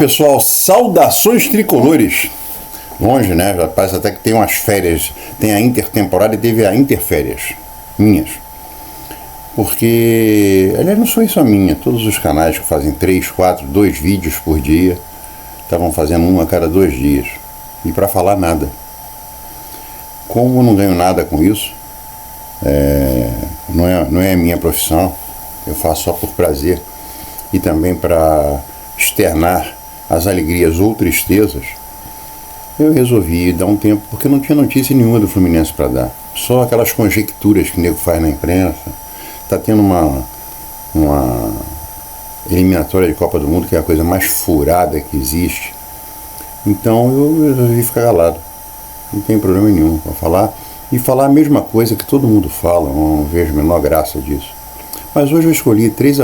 Pessoal, saudações tricolores. Longe, né? Já parece até que tem umas férias. Tem a intertemporada e teve a interférias. Minhas. Porque, aliás, não sou isso a minha. Todos os canais que fazem 3, 4, 2 vídeos por dia estavam fazendo um a cada 2 dias. E para falar nada. Como eu não ganho nada com isso, não é a minha profissão. Eu faço só por prazer. E também para externar as alegrias ou tristezas, eu resolvi dar um tempo, porque não tinha notícia nenhuma do Fluminense para dar. Só aquelas conjecturas que o nego faz na imprensa. Está tendo uma eliminatória de Copa do Mundo, que é a coisa mais furada que existe. Então eu resolvi ficar calado. Não tem problema nenhum para falar. E falar a mesma coisa que todo mundo fala, não vejo a menor graça disso. Mas hoje eu escolhi 2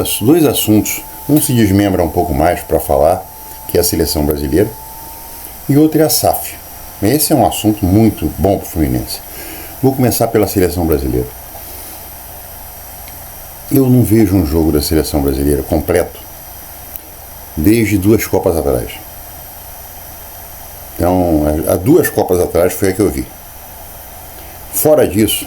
assuntos. Um se desmembra um pouco mais para falar, que é a seleção brasileira, e outro é a SAF. Esse é um assunto muito bom para o Fluminense. Vou começar pela seleção brasileira. Eu não vejo um jogo da seleção brasileira completo desde 2 Copas atrás. Então, há 2 Copas atrás foi a que eu vi. Fora disso,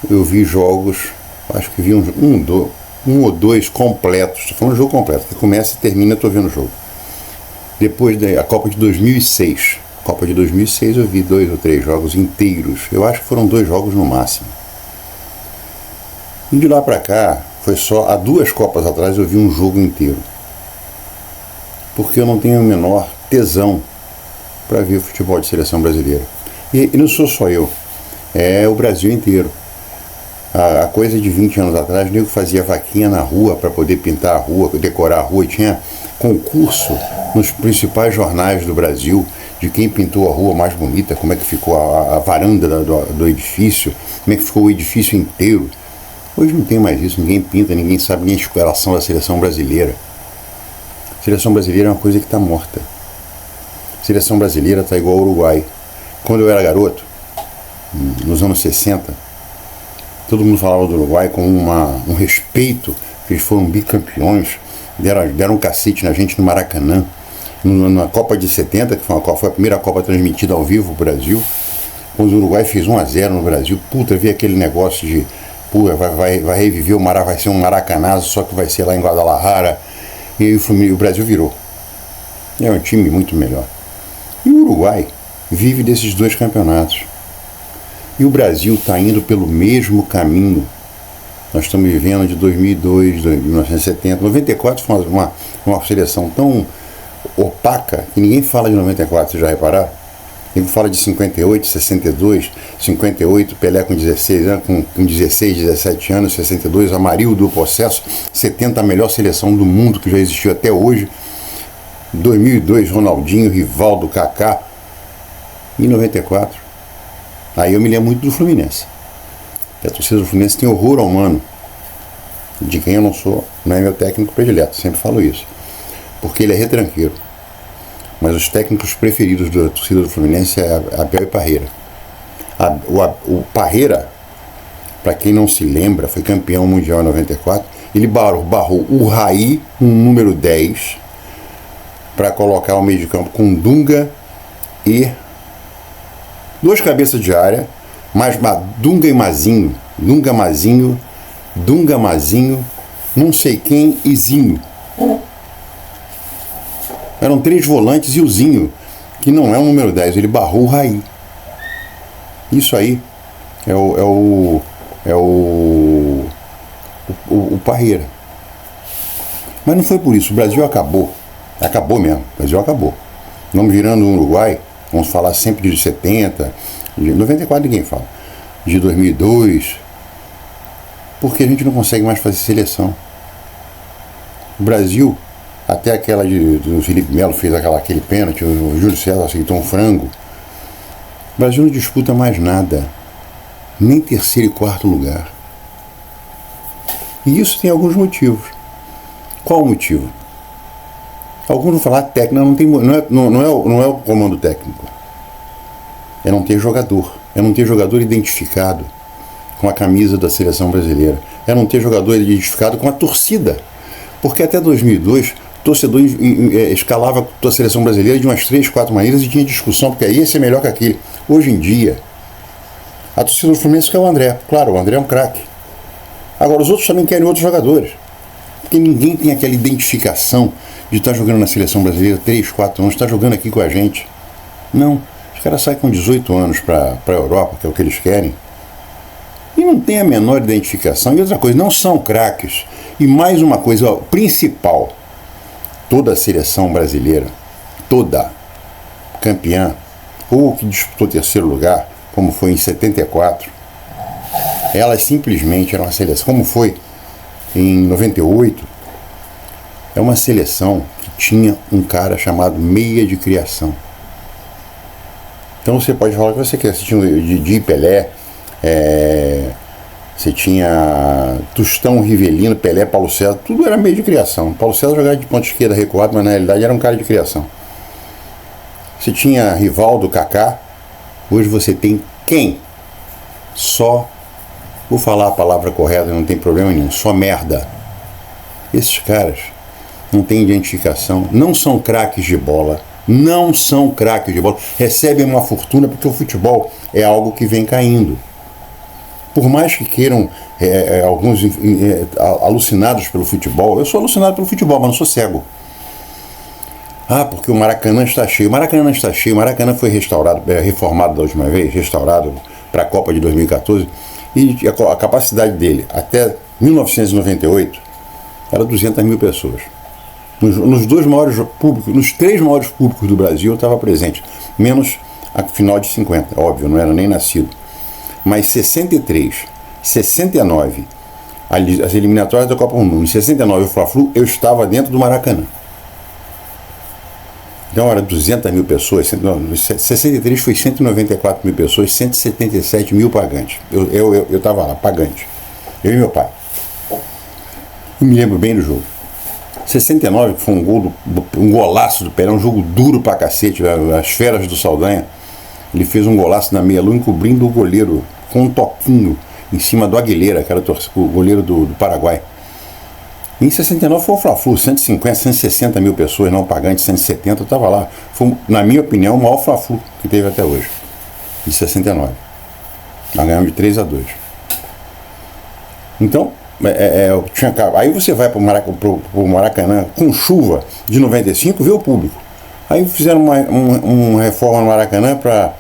eu vi jogos, acho que vi um ou dois completos. Estou falando de jogo completo, que começa e termina, eu estou vendo o jogo. Depois da Copa de 2006. Copa de 2006 eu vi 2 ou 3 jogos inteiros. Eu acho que foram 2 jogos no máximo. E de lá para cá, foi só há 2 Copas atrás eu vi um jogo inteiro. Porque eu não tenho o menor tesão para ver o futebol de seleção brasileira. E não sou só eu, é o Brasil inteiro. A coisa de 20 anos atrás, o nego fazia vaquinha na rua para poder pintar a rua, decorar a rua, e tinha concurso nos principais jornais do Brasil de quem pintou a rua mais bonita, como é que ficou a varanda do edifício, como é que ficou o edifício inteiro. Hoje não tem mais isso, ninguém pinta, ninguém sabe nem a escalação da seleção brasileira. A seleção brasileira é uma coisa que está morta. A seleção brasileira está igual ao Uruguai. Quando eu era garoto, nos anos 60, todo mundo falava do Uruguai com um respeito, que eles foram bicampeões, deram um cacete na gente no Maracanã. Na Copa de 70, que foi a primeira Copa transmitida ao vivo pro Brasil, quando o Uruguai fez 1-0 no Brasil, vi aquele negócio de, vai reviver vai ser um maracanazo, só que vai ser lá em Guadalajara, e aí o Brasil virou. É um time muito melhor. E o Uruguai vive desses 2 campeonatos. E o Brasil está indo pelo mesmo caminho. Nós estamos vivendo de 2002, 1970. 94 foi uma seleção tão opaca que ninguém fala de 94, vocês já repararam? Ninguém fala de 58, 62, 58, Pelé com 16 anos, com 16, 17 anos, 62, Amarildo do Possesso, 70, a melhor seleção do mundo que já existiu até hoje. 2002, Ronaldinho, Rivaldo, Kaká. E 94. Aí eu me lembro muito do Fluminense. A torcida do Fluminense tem horror ao Mano, de quem eu não é meu técnico predileto, sempre falo isso. Porque ele é retranqueiro. Mas os técnicos preferidos da torcida do Fluminense é Abel e Parreira. O Parreira, para quem não se lembra, foi campeão mundial em 94. Ele barrou o Raí, um número 10, para colocar o meio de campo com Dunga e 2 cabeças de área, mais Dunga e Mazinho, não sei quem e Zinho. Eram 3 volantes e o Zinho, que não é o número 10, ele barrou o Raí. Isso aí é o Parreira. Mas não foi por isso, o Brasil acabou mesmo, o Brasil acabou. Vamos virando um Uruguai, vamos falar sempre de 70, de 94 ninguém fala, de 2002, porque a gente não consegue mais fazer seleção. O Brasil, até aquela do Felipe Melo fez aquele pênalti, o Júlio César aceitou um frango. O Brasil não disputa mais nada, nem 3º e 4º lugar. E isso tem alguns motivos. Qual o motivo? Alguns vão falar técnico, não é o comando técnico. É não ter jogador. É não ter jogador identificado com a camisa da seleção brasileira. É não ter jogador identificado com a torcida. Porque até 2002, torcedor escalava a seleção brasileira de umas 3, 4 maneiras e tinha discussão, porque aí esse é melhor que aquele. Hoje em dia, a torcida do Fluminense quer o André. Claro, o André é um craque. Agora, os outros também querem outros jogadores. Porque ninguém tem aquela identificação de estar jogando na seleção brasileira 3, 4 anos, estar jogando aqui com a gente. Não. Os caras saem com 18 anos para a Europa, que é o que eles querem. E não tem a menor identificação. E outra coisa, não são craques. E mais uma coisa, ó, principal. Toda a seleção brasileira, toda campeã, ou que disputou terceiro lugar, como foi em 74, elas simplesmente eram uma seleção, como foi em 98, é uma seleção que tinha um cara chamado meia de criação. Então você pode falar que você quer, você tinha o Didi, Pelé, você tinha Tostão, Rivelino, Pelé, Paulo César, tudo era meio de criação. Paulo César jogava de ponta esquerda recuado, mas na realidade era um cara de criação. Você tinha Rivaldo, Kaká. Hoje você tem quem? Só, vou falar a palavra correta, não tem problema nenhum, só merda. Esses caras não têm identificação, não são craques de bola, não são craques de bola, recebem uma fortuna porque o futebol é algo que vem caindo. Por mais que queiram alguns alucinados pelo futebol, eu sou alucinado pelo futebol, mas não sou cego. Ah, porque o Maracanã está cheio. O Maracanã não está cheio. O Maracanã foi restaurado, reformado da última vez, restaurado para a Copa de 2014, e a capacidade dele até 1998 era 200 mil pessoas. Nos dois maiores públicos, nos 3 maiores públicos do Brasil eu estava presente, menos a final de 50, óbvio, não era nem nascido. Mas 63, 69, as eliminatórias da Copa do Mundo, em 69 o Fla-Flu, eu estava dentro do Maracanã. Então era 200 mil pessoas, 63 foi 194 mil pessoas, 177 mil pagantes. Eu estava lá, pagante. Eu e meu pai. Eu me lembro bem do jogo. 69, que foi um golaço do Pelé, um jogo duro pra cacete, as feras do Saldanha. Ele fez um golaço na meia-lua, encobrindo o goleiro com um toquinho em cima do Aguilera, que era o goleiro do Paraguai. Em 69 foi o Fla-Flu, 150, 160 mil pessoas, não pagantes, 170, eu estava lá. Foi, na minha opinião, o maior Fla-Flu que teve até hoje, em 69. Nós ganhamos de 3-2. Então, aí você vai para o Maracanã com chuva de 95, vê o público. Aí fizeram uma reforma no Maracanã para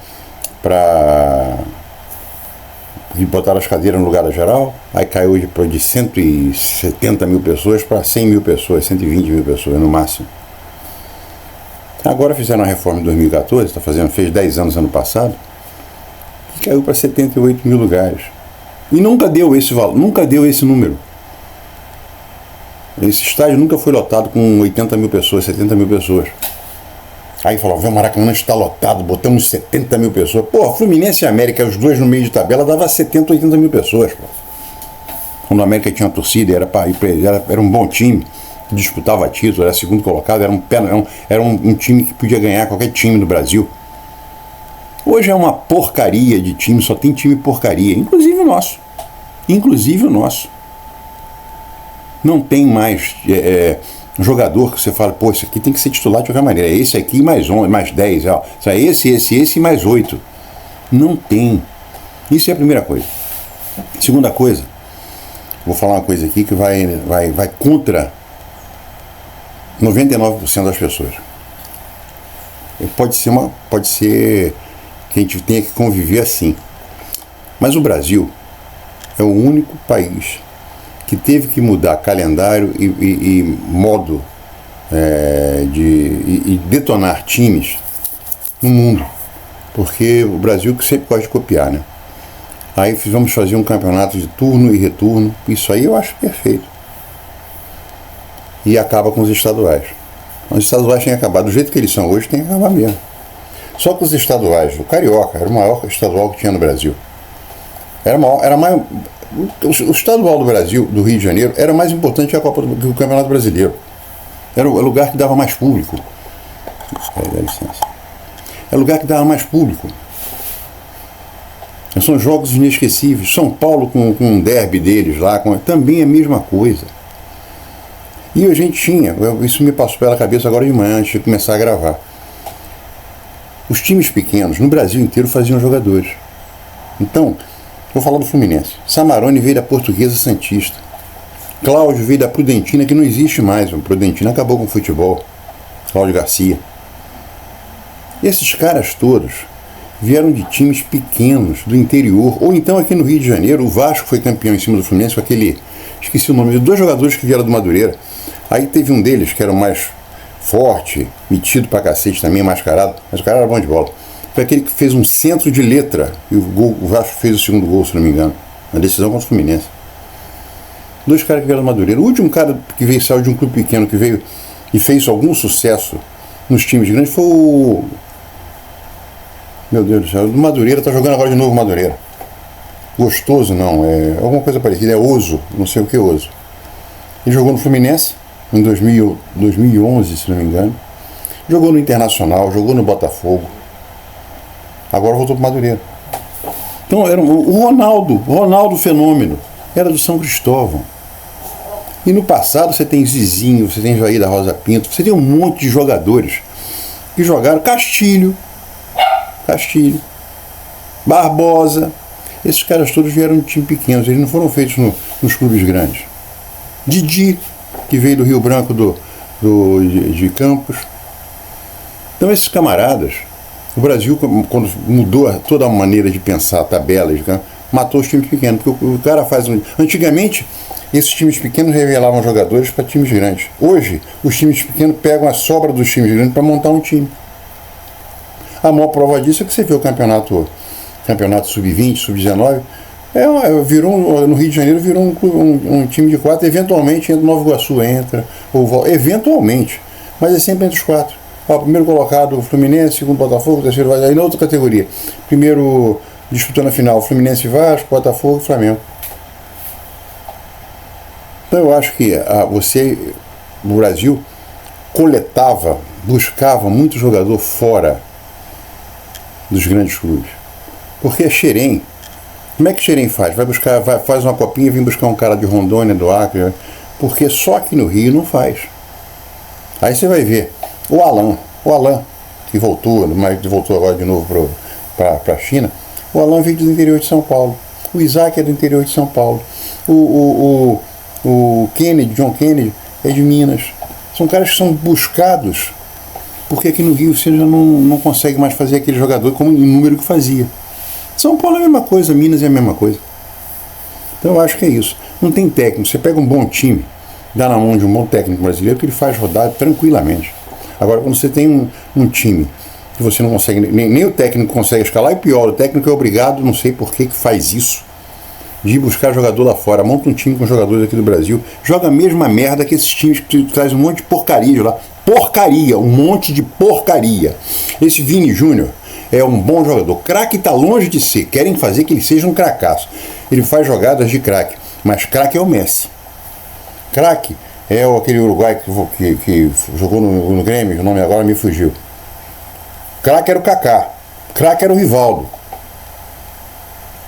botaram as cadeiras no lugar da geral, aí caiu de 170 mil pessoas para 100 mil pessoas, 120 mil pessoas no máximo. Agora fizeram a reforma em 2014, fez 10 anos ano passado, e caiu para 78 mil lugares. E nunca deu esse valor, nunca deu esse número. Esse estádio nunca foi lotado com 80 mil pessoas, 70 mil pessoas. Aí falou, o Maracanã está lotado, botamos 70 mil pessoas. Pô, Fluminense e América, os dois no meio de tabela, dava 70, 80 mil pessoas. Pô. Quando a América tinha torcida, era um bom time, que disputava título, era segundo colocado, era um time que podia ganhar qualquer time do Brasil. Hoje é uma porcaria de time, só tem time porcaria, inclusive o nosso. Inclusive o nosso. Não tem mais um jogador que você fala, pô, isso aqui tem que ser titular de qualquer maneira. É esse aqui mais 11, mais 10, ó. Esse e mais 8. Não tem. Isso é a primeira coisa. Segunda coisa, vou falar uma coisa aqui que vai contra 99% das pessoas. Pode ser que a gente tenha que conviver assim. Mas o Brasil é o único país que teve que mudar calendário e modo de detonar times no mundo. Porque o Brasil que sempre gosta de copiar, né? Aí vamos fazer um campeonato de turno e retorno. Isso aí eu acho perfeito. E acaba com os estaduais. Os estaduais têm que acabar. Do jeito que eles são hoje, tem que acabar mesmo. Só que os estaduais, o Carioca era o maior estadual que tinha no Brasil. Era mais... O estadual do Brasil, do Rio de Janeiro, era mais importante que o Campeonato Brasileiro. Era o lugar que dava mais público. Dá licença. É o lugar que dava mais público. São jogos inesquecíveis. São Paulo com um derby deles lá, também é a mesma coisa. E a gente tinha, isso me passou pela cabeça agora de manhã, antes de começar a gravar. Os times pequenos, no Brasil inteiro, faziam jogadores. Então, vou falar do Fluminense. Samarone veio da Portuguesa Santista. Cláudio veio da Prudentina, que não existe mais. A Prudentina acabou com o futebol. Cláudio Garcia. Esses caras todos vieram de times pequenos, do interior. Ou então aqui no Rio de Janeiro, o Vasco foi campeão em cima do Fluminense com aquele... Esqueci o nome de 2 jogadores que vieram do Madureira. Aí teve um deles que era o mais forte, metido pra cacete também, mascarado. Mas o cara era bom de bola. Foi aquele que fez um centro de letra. E o Vasco fez o segundo gol, se não me engano. Na decisão contra o Fluminense. 2 caras que vieram do Madureira. O último cara que veio, saiu de um clube pequeno, que veio e fez algum sucesso nos times grandes foi o... Meu Deus do céu, do Madureira, tá jogando agora de novo o Madureira. Gostoso não, é alguma coisa parecida, é Oso, não sei o que é Oso. Ele jogou no Fluminense em 2011, se não me engano. Jogou no Internacional, jogou no Botafogo. Agora voltou pro Madureira. Então era o Ronaldo Fenômeno, era do São Cristóvão. E no passado você tem Zizinho, você tem Jair da Rosa Pinto, você tem um monte de jogadores que jogaram. Castilho, Barbosa. Esses caras todos vieram de time pequenos, eles não foram feitos nos clubes grandes. Didi, que veio do Rio Branco de Campos. Então esses camaradas, o Brasil, quando mudou toda a maneira de pensar, tabelas, matou os times pequenos, porque o cara faz... Antigamente, esses times pequenos revelavam jogadores para times grandes. Hoje, os times pequenos pegam a sobra dos times grandes para montar um time. A maior prova disso é que você vê o campeonato sub-20, sub-19, no Rio de Janeiro virou um time de 4, eventualmente entra o Nova Iguaçu, eventualmente, mas é sempre entre os 4. Primeiro colocado o Fluminense, segundo Botafogo, terceiro vai aí na outra categoria. Primeiro disputando a final, Fluminense e Vasco, Botafogo e Flamengo. Então eu acho que o Brasil buscava muito jogador fora dos grandes clubes. Porque é Xerém. Como é que Xerém faz? Faz uma copinha e vem buscar um cara de Rondônia, do Acre. Porque só aqui no Rio não faz. Aí você vai ver o Alan, que voltou agora de novo para a China. O Alan veio do interior de São Paulo. O Isaac é do interior de São Paulo. O Kennedy, John Kennedy, é de Minas. São caras que são buscados, porque aqui no Rio você já não consegue mais fazer aquele jogador como o número que fazia. São Paulo é a mesma coisa, Minas é a mesma coisa. Então eu acho que é isso. Não tem técnico. Você pega um bom time, dá na mão de um bom técnico brasileiro, que ele faz rodar tranquilamente. Agora, quando você tem um time que você não consegue, nem o técnico consegue escalar, e pior, o técnico é obrigado, não sei por que faz isso, de ir buscar jogador lá fora. Monta um time com jogadores aqui do Brasil, joga a mesma merda que esses times que traz um monte de porcaria de lá. Porcaria, um monte de porcaria. Esse Vini Júnior é um bom jogador. Craque está longe de ser. Querem fazer que ele seja um cracaço. Ele faz jogadas de craque, mas craque é o Messi. Craque é aquele uruguai que jogou no Grêmio, o nome agora me fugiu. Craque era o Kaká. Craque era o Rivaldo.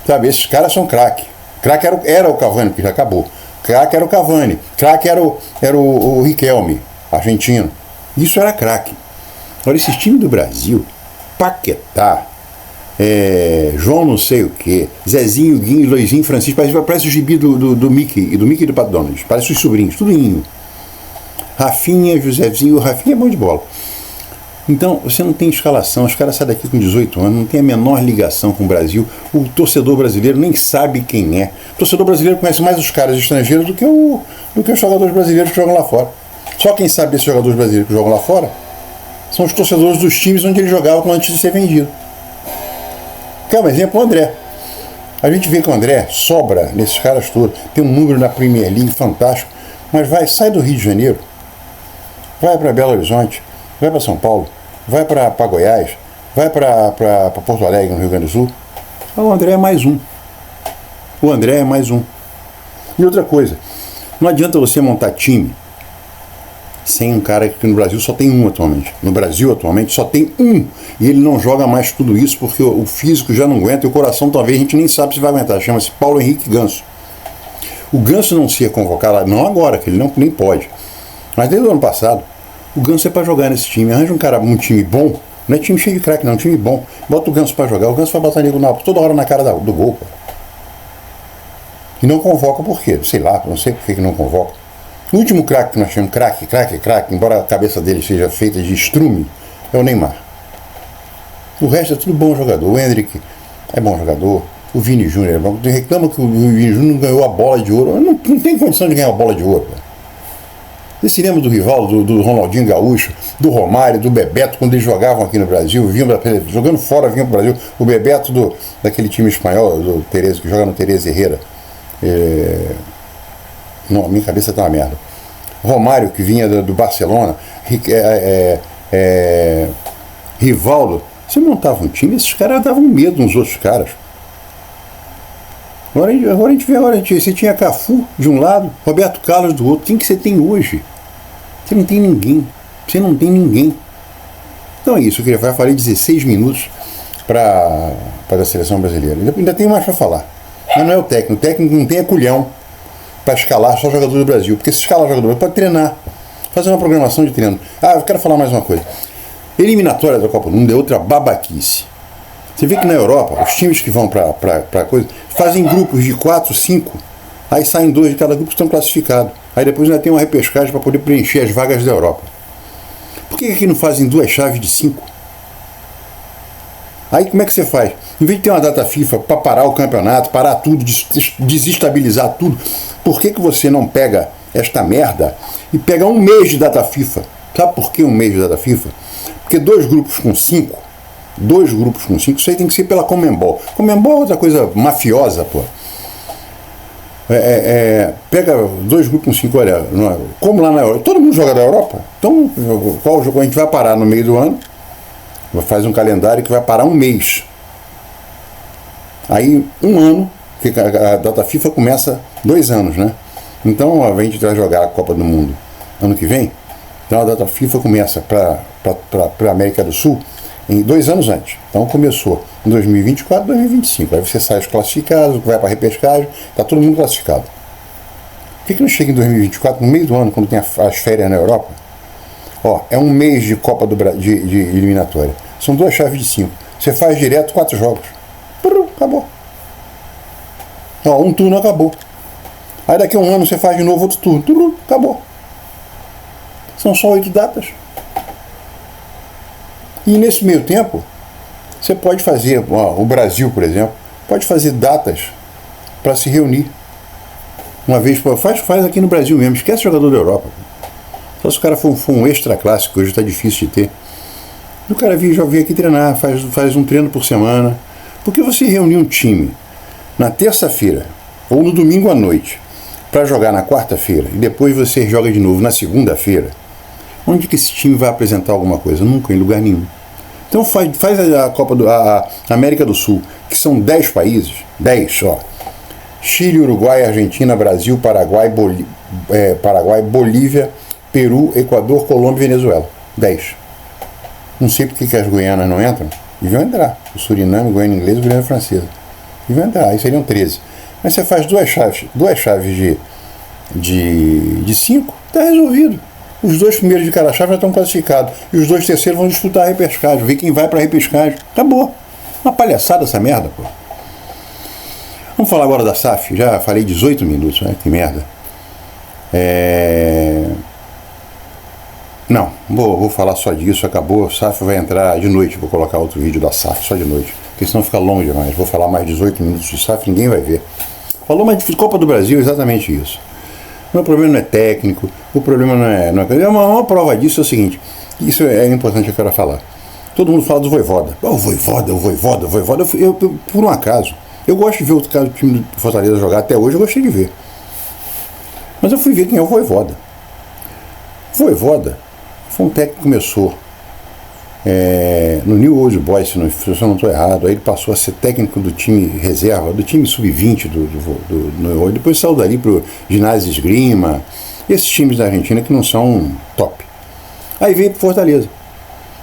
Sabe, esses caras são craque. Craque era o Cavani, que já acabou. Craque era o Cavani. Craque era o Riquelme, argentino. Isso era craque. Agora, esses times do Brasil, Paquetá, João não sei o que, Zezinho, Guinho, Luizinho, Francisco, parece o gibi do Mickey e do Pato Donald, parece os sobrinhos, tudo inho. Rafinha, Josézinho, o Rafinha é bom de bola. Então, você não tem escalação, os caras saem daqui com 18 anos, não tem a menor ligação com o Brasil, o torcedor brasileiro nem sabe quem é. O torcedor brasileiro conhece mais os caras estrangeiros do que os jogadores brasileiros que jogam lá fora. Só quem sabe desses jogadores brasileiros que jogam lá fora são os torcedores dos times onde ele jogava antes de ser vendido. Quer um exemplo? O André. A gente vê que o André sobra nesses caras todos, tem um número na Premier League fantástico, mas sai do Rio de Janeiro, vai para Belo Horizonte, vai para São Paulo, vai para Goiás, vai para Porto Alegre, no Rio Grande do Sul. O André é mais um. E outra coisa, não adianta você montar time sem um cara que no Brasil só tem um atualmente. No Brasil atualmente só tem um. E ele não joga mais tudo isso porque o físico já não aguenta e o coração talvez a gente nem sabe se vai aguentar. Chama-se Paulo Henrique Ganso. O Ganso não se ia convocar lá, não agora, que ele nem pode. Mas desde o ano passado, o Ganso é para jogar nesse time. Arranja um time bom, não é time cheio de craque não, um time bom. Bota o Ganso para jogar, o Ganso vai botar nego toda hora na cara do gol, pô. E não convoca por quê? Sei lá, não sei por que não convoca. O último craque que nós chamamos, craque, embora a cabeça dele seja feita de estrume, é o Neymar. O resto é tudo bom jogador. O Hendrick é bom jogador. O Vini Júnior é bom. Reclama que o Vini Júnior não ganhou a bola de ouro. Não tem condição de ganhar a bola de ouro. Você se lembra do Rivaldo, do Ronaldinho Gaúcho, do Romário, do Bebeto, quando eles jogavam aqui no Brasil, jogando fora, vinham para o Brasil. O Bebeto daquele time espanhol, do Tereza, que joga no Tereza Herrera. Não, a minha cabeça tá uma merda. Romário, que vinha do Barcelona. Rivaldo. Você montava um time, esses caras davam medo uns outros caras. Agora a gente vê, você tinha Cafu de um lado, Roberto Carlos do outro. Quem que você tem hoje? Você não tem ninguém. Então é isso, eu falei 16 minutos para a seleção brasileira. Ainda tem mais para falar. Mas não é o técnico. O técnico não tem a culhão para escalar só jogador do Brasil. Porque se escalar jogador pode treinar, fazer uma programação de treino. Eu quero falar mais uma coisa. Eliminatória da Copa do Mundo é outra babaquice. Você vê que na Europa, os times que vão para coisa, fazem grupos de 4, 5, aí saem 2 de cada grupo que estão classificados. Aí depois ainda tem uma repescagem para poder preencher as vagas da Europa. Por que aqui não fazem 2 chaves de 5? Aí como é que você faz? Em vez de ter uma data FIFA para parar o campeonato, parar tudo, desestabilizar tudo, por que você não pega esta merda e pega um mês de data FIFA? Sabe por que um mês de data FIFA? Porque 2 grupos com 5, isso aí tem que ser pela Conmebol. Conmebol é outra coisa mafiosa, pô. Pega 2 grupos com 5, olha, como lá na Europa, todo mundo joga da Europa, então qual jogo a gente vai parar no meio do ano? Faz um calendário que vai parar um mês. Aí um ano, porque a data FIFA começa 2 anos, né? Então a gente vai jogar a Copa do Mundo ano que vem. Então a data FIFA começa para a América do Sul em 2 anos antes. Então começou em 2024, 2025. Aí você sai os classificados, vai para a repescagem, está todo mundo classificado. Por que não chega em 2024, no meio do ano, quando tem as férias na Europa? É um mês de Copa de eliminatória. São 2 chaves de 5. Você faz direto 4 jogos. Acabou. Um turno acabou. Aí daqui a um ano você faz de novo outro turno. Acabou. São só 8 datas. E nesse meio tempo, você pode fazer, o Brasil, por exemplo, pode fazer datas para se reunir. Uma vez, faz aqui no Brasil mesmo, esquece jogador da Europa. Só se o cara for um extra clássico, hoje está difícil de ter. O cara já vem aqui treinar, faz um treino por semana. Porque você reunir um time na terça-feira ou no domingo à noite para jogar na quarta-feira e depois você joga de novo na segunda-feira, onde que esse time vai apresentar alguma coisa? Nunca, em lugar nenhum. Então faz a Copa a América do Sul, que são 10 países, 10 só. Chile, Uruguai, Argentina, Brasil, Paraguai, Bolívia, Peru, Equador, Colômbia e Venezuela. 10. Não sei por que as Guianas não entram. Deviam entrar. O Suriname, o Guiana inglês e o Guiana francesa. Deviam entrar. Aí seriam 13. Mas você faz 2 chaves de 5, está resolvido. Os 2 primeiros de cada chave já estão classificados. E os 2 terceiros vão disputar a repescagem. Ver quem vai para a repescagem. Acabou. Uma palhaçada essa merda, pô. Vamos falar agora da SAF. Já falei 18 minutos, né? Que merda. Não, vou falar só disso, acabou. SAF vai entrar de noite, vou colocar outro vídeo da SAF só de noite, porque senão fica longo demais. Vou falar mais 18 minutos de SAF, ninguém vai ver. Falou mais de Copa do Brasil, exatamente isso. O meu problema não é técnico, o problema não é uma prova disso é o seguinte, isso é importante, eu quero falar. Todo mundo fala do Vojvoda. O Vojvoda. Eu, por um acaso, eu gosto de ver o time do Fortaleza jogar, até hoje eu gostei de ver. Mas eu fui ver quem é o Vojvoda. Vojvoda foi um técnico que começou no New Old Boys, se eu não estou errado. Aí ele passou a ser técnico do time reserva, do time sub-20 do depois saiu dali para o Ginásio Esgrima, esses times da Argentina que não são top. Aí veio para Fortaleza.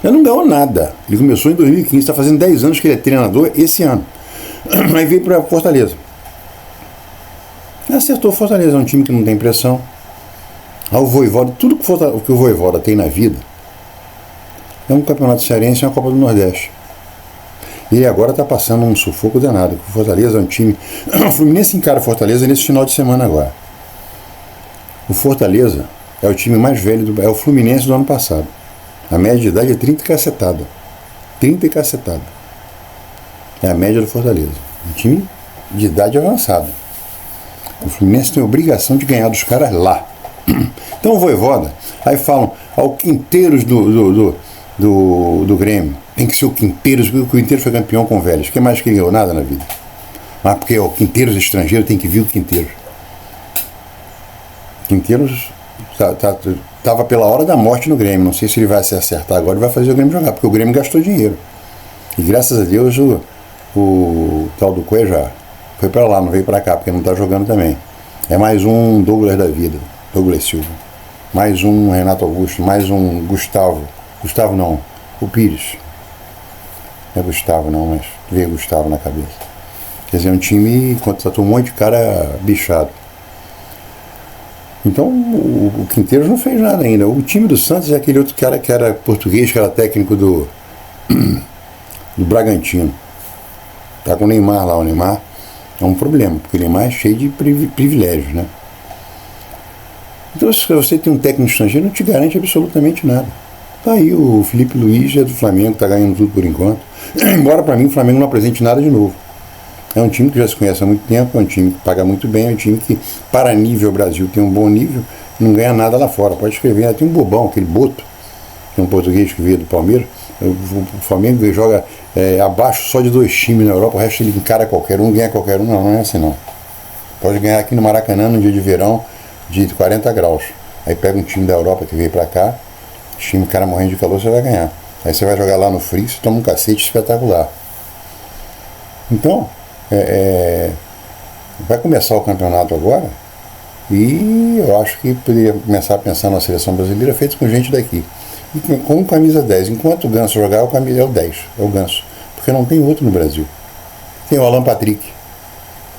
Ele não ganhou nada. Ele começou em 2015, está fazendo 10 anos que ele é treinador esse ano. Aí veio para Fortaleza. Acertou Fortaleza, é um time que não tem pressão. O Vojvoda, tudo que o Vojvoda tem na vida é um campeonato cearense e uma Copa do Nordeste. E ele agora está passando um sufoco danado. O Fortaleza é um time... O Fluminense encara o Fortaleza nesse final de semana agora. O Fortaleza é o time mais velho, é o Fluminense do ano passado. A média de idade é 30 e cacetada. 30 e cacetada. É a média do Fortaleza. Um time de idade avançada. O Fluminense tem a obrigação de ganhar dos caras lá. Então o Vojvoda, aí falam ao Quinteiros do Grêmio. Tem que ser o Quinteiros, porque o Quinteiros foi campeão com o Vélez. Que mais que ele ganhou? Nada na vida. Mas porque o Quinteiros estrangeiro tem que vir o Quinteiros. Quinteiros estava pela hora da morte no Grêmio. Não sei se ele vai se acertar agora e vai fazer o Grêmio jogar, porque o Grêmio gastou dinheiro. E graças a Deus o tal do Cuejá foi para lá, não veio para cá, porque não está jogando também. É mais um Douglas da vida, Douglas Silva. Mais um Renato Augusto, mais um Gustavo. Gustavo não, o Pires. Não é Gustavo não, mas veio Gustavo na cabeça. Quer dizer, um time contratou um monte de cara bichado. Então o Quinteiros não fez nada ainda. O time do Santos é aquele outro cara que era português, que era técnico do Bragantino. Tá com o Neymar lá, o Neymar é um problema, porque o Neymar é cheio de privilégios, né? Então se você tem um técnico estrangeiro, não te garante absolutamente nada. Tá aí o Felipe Luiz, é do Flamengo, tá ganhando tudo por enquanto. Embora para mim o Flamengo não apresente nada de novo. É um time que já se conhece há muito tempo, é um time que paga muito bem, é um time que, para nível Brasil, tem um bom nível, não ganha nada lá fora. Pode escrever, tem um bobão, aquele Boto, que é um português que veio do Palmeiras. O Flamengo joga abaixo só de 2 times na Europa, o resto ele encara qualquer um, ganha qualquer um. Não é assim não. Pode ganhar aqui no Maracanã, num dia de verão, de 40 graus. Aí pega um time da Europa que veio pra cá, time, cara morrendo de calor, você vai ganhar. Aí você vai jogar lá no frio, você toma um cacete espetacular. Então, vai começar o campeonato agora e eu acho que poderia começar a pensar na seleção brasileira feita com gente daqui. E com camisa 10. Enquanto o Ganso jogar, é o 10, é o Ganso. Porque não tem outro no Brasil. Tem o Alan Patrick,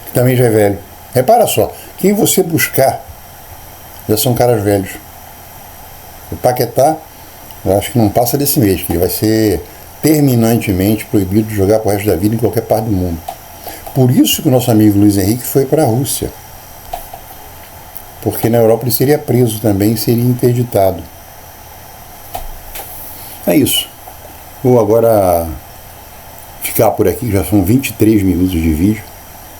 que também já é velho. Repara só, quem você buscar já são caras velhos. O Paquetá, eu acho que não passa desse mês, que ele vai ser terminantemente proibido de jogar pro resto da vida em qualquer parte do mundo. Por isso que o nosso amigo Luiz Henrique foi para a Rússia. Porque na Europa ele seria preso também e seria interditado. É isso. Vou agora ficar por aqui, já são 23 minutos de vídeo.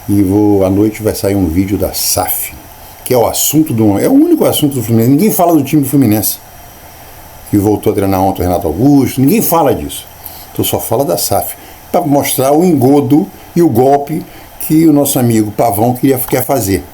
E à noite vai sair um vídeo da SAF, que é o assunto é o único assunto do Fluminense. Ninguém fala do time do Fluminense, que voltou a treinar ontem o Renato Augusto. Ninguém fala disso. Então só fala da SAF, para mostrar o engodo e o golpe que o nosso amigo Pavão quer fazer.